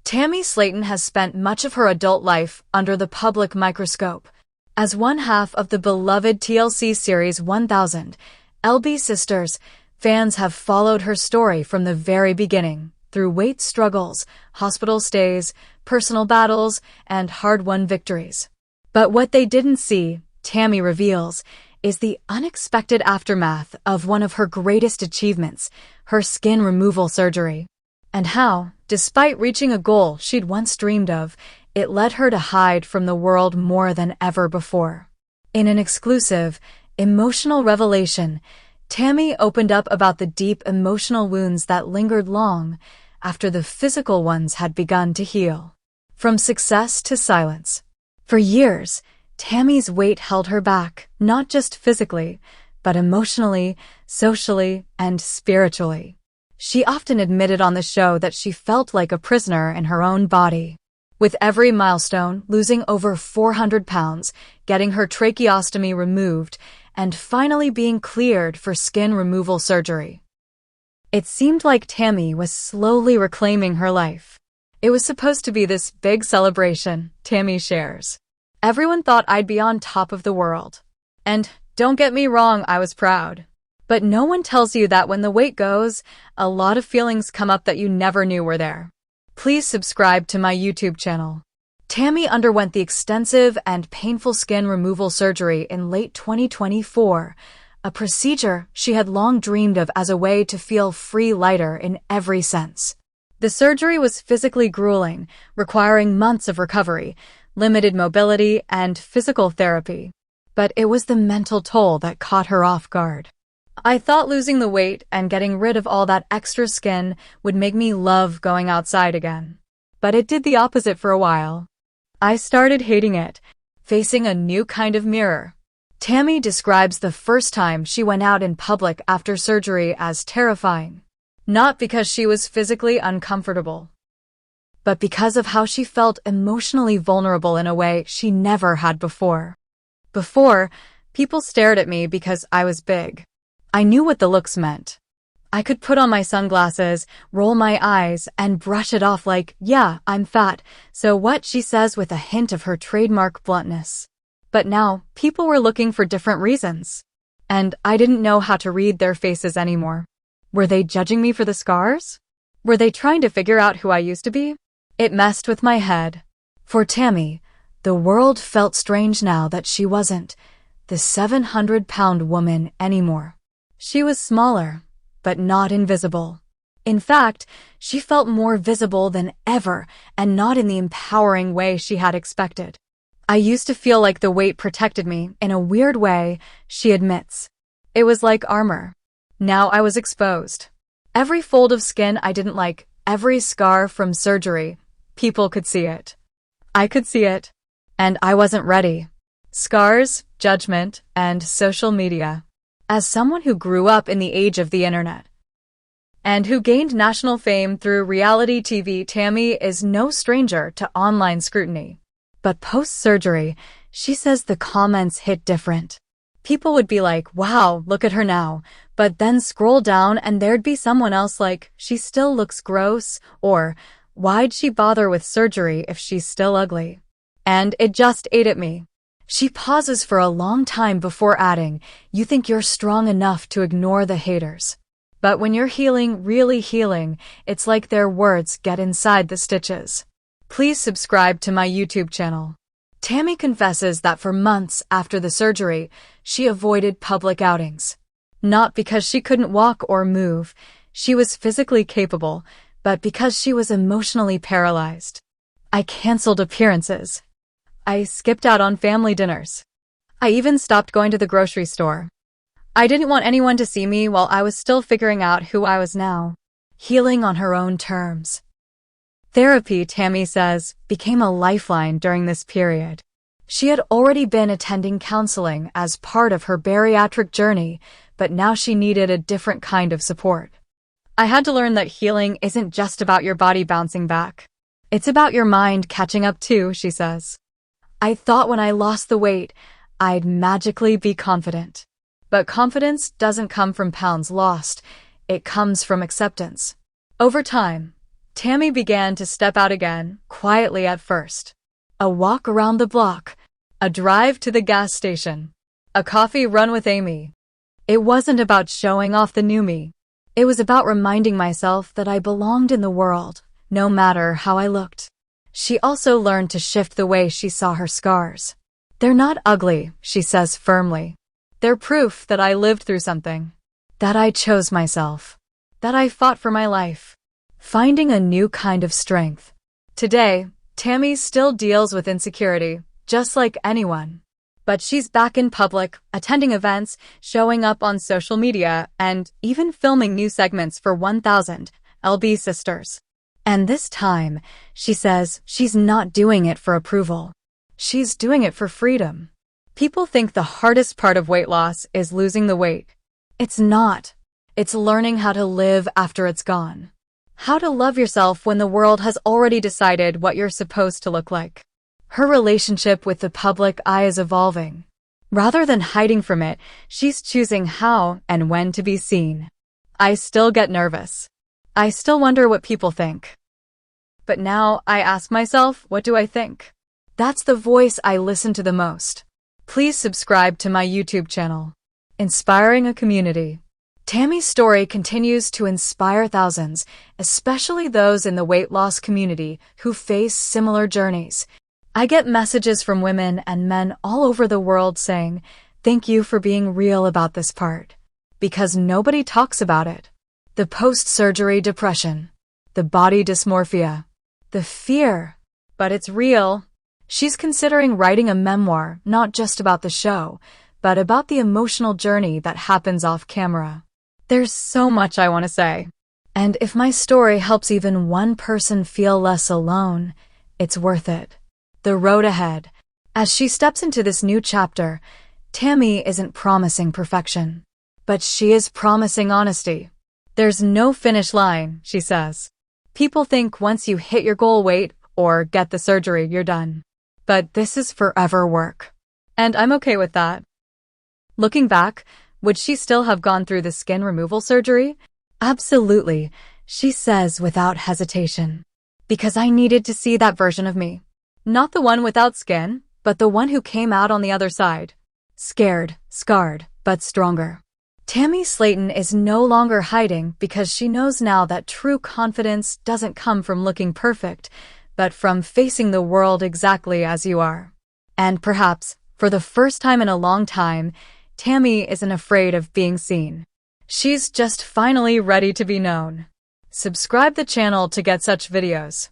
Tammy Slaton has spent much of her adult life under the public microscope. As one half of the beloved TLC series 1000, LB SISTRR, fans have followed her story from the very beginning, through weight struggles, hospital stays, personal battles, and hard-won victories. But what they didn't see, Tammy reveals, is the unexpected aftermath of one of her greatest achievements, her skin removal surgery. And how, despite reaching a goal she'd once dreamed of, it led her to hide from the world more than ever before. In an exclusive, emotional revelation, Tammy opened up about the deep emotional wounds that lingered long after the physical ones had begun to heal. From success to silence. For years, Tammy's weight held her back, not just physically, but emotionally, socially, and spiritually. She often admitted on the show that she felt like a prisoner in her own body. With every milestone, losing over 400 pounds, getting her tracheostomy removed, and finally being cleared for skin removal surgery. It seemed like Tammy was slowly reclaiming her life. It was supposed to be this big celebration, Tammy shares. Everyone thought I'd be on top of the world. And don't get me wrong, I was proud. But no one tells you that when the weight goes, a lot of feelings come up that you never knew were there. Please subscribe to my YouTube channel. Tammy underwent the extensive and painful skin removal surgery in late 2024, a procedure she had long dreamed of as a way to feel free, lighter in every sense. The surgery was physically grueling, requiring months of recovery, limited mobility, and physical therapy. But it was the mental toll that caught her off guard. I thought losing the weight and getting rid of all that extra skin would make me love going outside again. But it did the opposite for a while. I started hating it, facing a new kind of mirror. Tammy describes the first time she went out in public after surgery as terrifying. Not because she was physically uncomfortable, but because of how she felt emotionally vulnerable in a way she never had before. Before, people stared at me because I was big. I knew what the looks meant. I could put on my sunglasses, roll my eyes, and brush it off like, yeah, I'm fat, so what, she says with a hint of her trademark bluntness. But now, people were looking for different reasons. And I didn't know how to read their faces anymore. Were they judging me for the scars? Were they trying to figure out who I used to be? It messed with my head. For Tammy, the world felt strange now that she wasn't the 700-pound woman anymore. She was smaller, but not invisible. In fact, she felt more visible than ever, and not in the empowering way she had expected. I used to feel like the weight protected me in a weird way, she admits. It was like armor. Now I was exposed. Every fold of skin I didn't like, every scar from surgery, people could see it. I could see it. And I wasn't ready. Scars, judgment, and social media. As someone who grew up in the age of the internet, and who gained national fame through reality TV, Tammy is no stranger to online scrutiny. But post-surgery, she says the comments hit different. People would be like, wow, look at her now, but then scroll down and there'd be someone else like, she still looks gross, or why'd she bother with surgery if she's still ugly? And it just ate at me. She pauses for a long time before adding, you think you're strong enough to ignore the haters. But when you're healing, really healing, it's like their words get inside the stitches. Please subscribe to my YouTube channel. Tammy confesses that for months after the surgery, she avoided public outings. Not because she couldn't walk or move, she was physically capable, but because she was emotionally paralyzed. I canceled appearances. I skipped out on family dinners. I even stopped going to the grocery store. I didn't want anyone to see me while I was still figuring out who I was now, healing on her own terms. Therapy, Tammy says, became a lifeline during this period. She had already been attending counseling as part of her bariatric journey, but now she needed a different kind of support. I had to learn that healing isn't just about your body bouncing back. It's about your mind catching up too, she says. I thought when I lost the weight, I'd magically be confident. But confidence doesn't come from pounds lost. It comes from acceptance. Over time, Tammy began to step out again, quietly at first. A walk around the block, a drive to the gas station, a coffee run with Amy. It wasn't about showing off the new me. It was about reminding myself that I belonged in the world, no matter how I looked. She also learned to shift the way she saw her scars. They're not ugly, she says firmly. They're proof that I lived through something. That I chose myself. That I fought for my life. Finding a new kind of strength. Today, Tammy still deals with insecurity, just like anyone. But she's back in public, attending events, showing up on social media, and even filming new segments for 1000 LB Sisters. And this time, she says she's not doing it for approval. She's doing it for freedom. People think the hardest part of weight loss is losing the weight. It's not. It's learning how to live after it's gone. How to love yourself when the world has already decided what you're supposed to look like. Her relationship with the public eye is evolving. Rather than hiding from it, she's choosing how and when to be seen. I still get nervous. I still wonder what people think. But now I ask myself, what do I think? That's the voice I listen to the most. Please subscribe to my YouTube channel. Inspiring a community. Tammy's story continues to inspire thousands, especially those in the weight loss community who face similar journeys. I get messages from women and men all over the world saying, "Thank you for being real about this part." Because nobody talks about it. The post-surgery depression. The body dysmorphia. The fear. But it's real. She's considering writing a memoir, not just about the show, but about the emotional journey that happens off camera. There's so much I want to say. And if my story helps even one person feel less alone, it's worth it. The road ahead. As she steps into this new chapter, Tammy isn't promising perfection. But she is promising honesty. There's no finish line, she says. People think once you hit your goal weight or get the surgery, you're done. But this is forever work. And I'm okay with that. Looking back, would she still have gone through the skin removal surgery? Absolutely, she says without hesitation. Because I needed to see that version of me. Not the one without skin, but the one who came out on the other side. Scared, scarred, but stronger. Tammy Slaton is no longer hiding because she knows now that true confidence doesn't come from looking perfect, but from facing the world exactly as you are. And perhaps, for the first time in a long time, Tammy isn't afraid of being seen. She's just finally ready to be known. Subscribe the channel to get such videos.